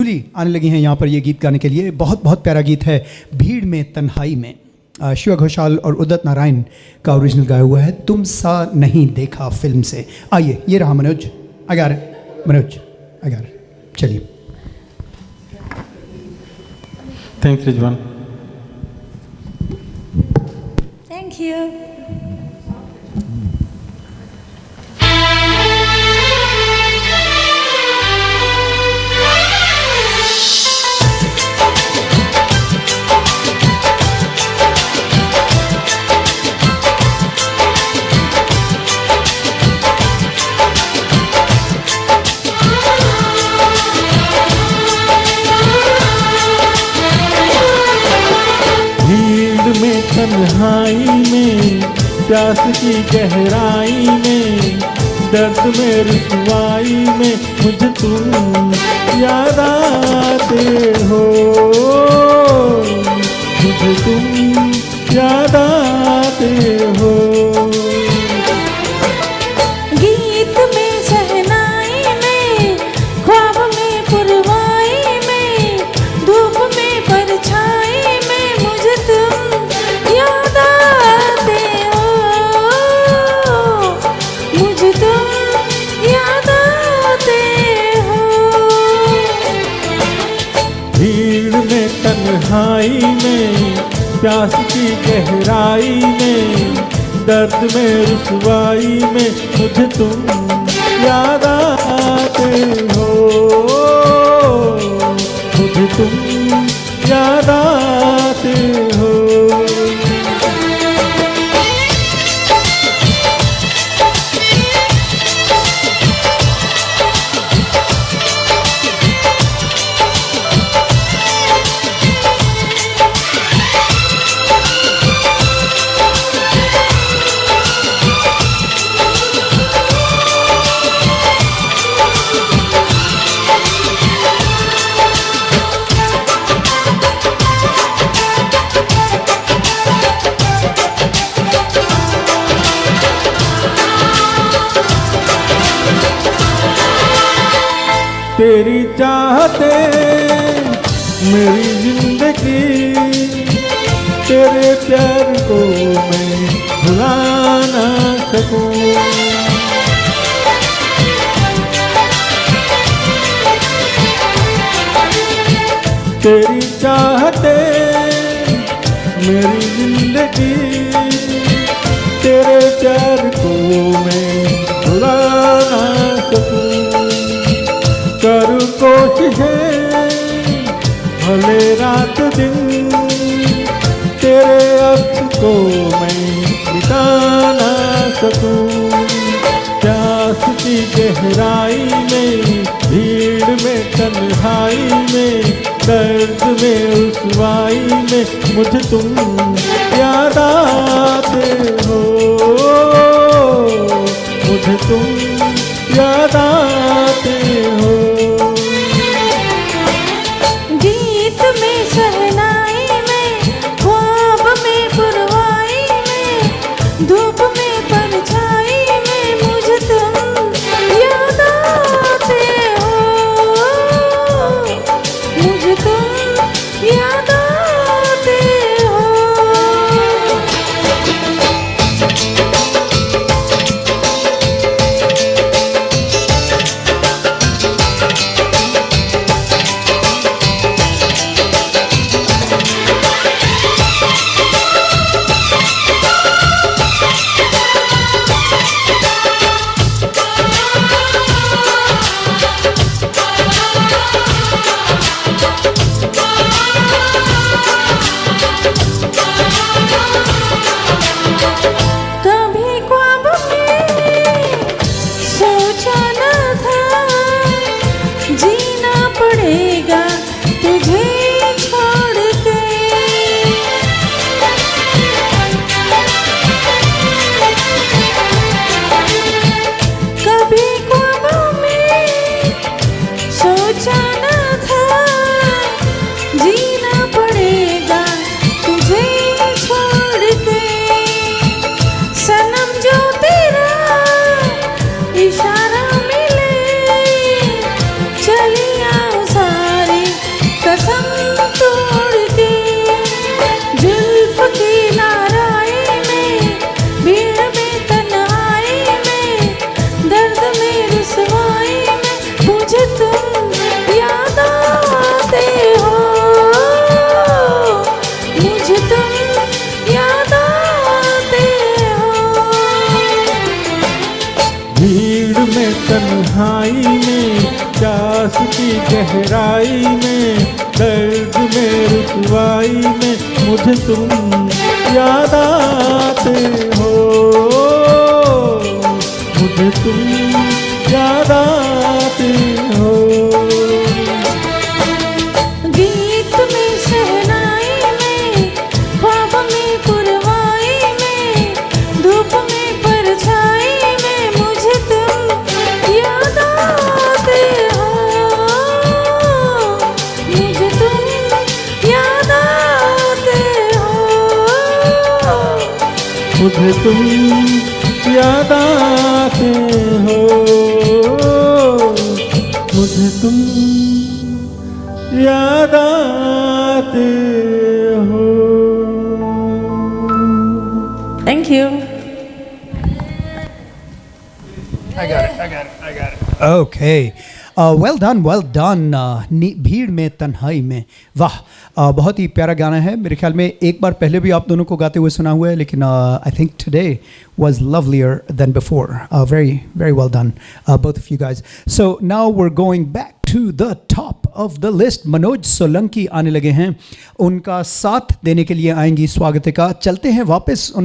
आने लगी हैं यहाँ पर ये गीत गाने के लिए। बहुत बहुत प्यारा गीत है, भीड़ में तन्हाई में। श्रेया घोषाल और उदित नारायण का ओरिजिनल गाया हुआ है, तुम सा नहीं देखा फिल्म से। आइए, ये रहा मनोज अगार, मनोज अगार, चलिए। थैंक्स रिजवान। Thank you. तन्हाई में, प्यास की गहराई में, दर्द में रुसवाई में मुझे तुम याद आते हो, मुझे तुम याद आते हो। गीत में शहनाई में, ख्वाब में पुरवाई में, धूप में परछाई में मुझे तुम याद आते हो, मुझे तुम याद आते हो। भीड़ में तन्हाई में, प्यास की गहराई में, दर्द में रुसवाई में मुझे तुम याद आते हो, मुझे तुम याद आते हो। तेरी चाहते मेरी जिंदगी, तेरे प्यार को मैं भुला ना सकूं। तेरी चाहते मेरी जिंदगी, तेरे प्यार को मैं भुला ना सकूं। करूँ कोशिशें भले रात दिन, तेरे अक्स को मैं मिटा ना सकूं। प्यास की गहराई में, भीड़ में तन्हाई में, दर्द में रुसवाई में मुझे तुम याद आते हो, मुझे तुम याद आते हो। गीत में शहनाई में, ख्वाब में पुरवाई में, धूप में परछाई में मुझे तुम याद आते हो, मुझे तुम याद आते हो। तन्हाई में, प्यास की गहराई में, दर्द में रुसवाई में मुझे तुम याद आते हो, मुझे तुम याद आते हो। गीत में शहनाई में, ख्वाब में पुरवाई में, धूप में परछाई में मुझे तुम याद आते हो, मुझे तुम याद आते हो, मुझे तुम याद आते हो, मुझे तुम याद आते हो। Thank you. Okay, well done well done. भीड़ में तन्हाई में, वाह, बहुत ही प्यारा गाना है। मेरे ख्याल में एक बार पहले भी आप दोनों को गाते हुए सुना हुआ है, लेकिन I think today was lovelier than before. Very very well done, both of you guys. So now we're going back to the top of the list. Manoj Solanki आने लगे हैं, उनका साथ देने के लिए आएंगी स्वागतिका। चलते हैं वापस उन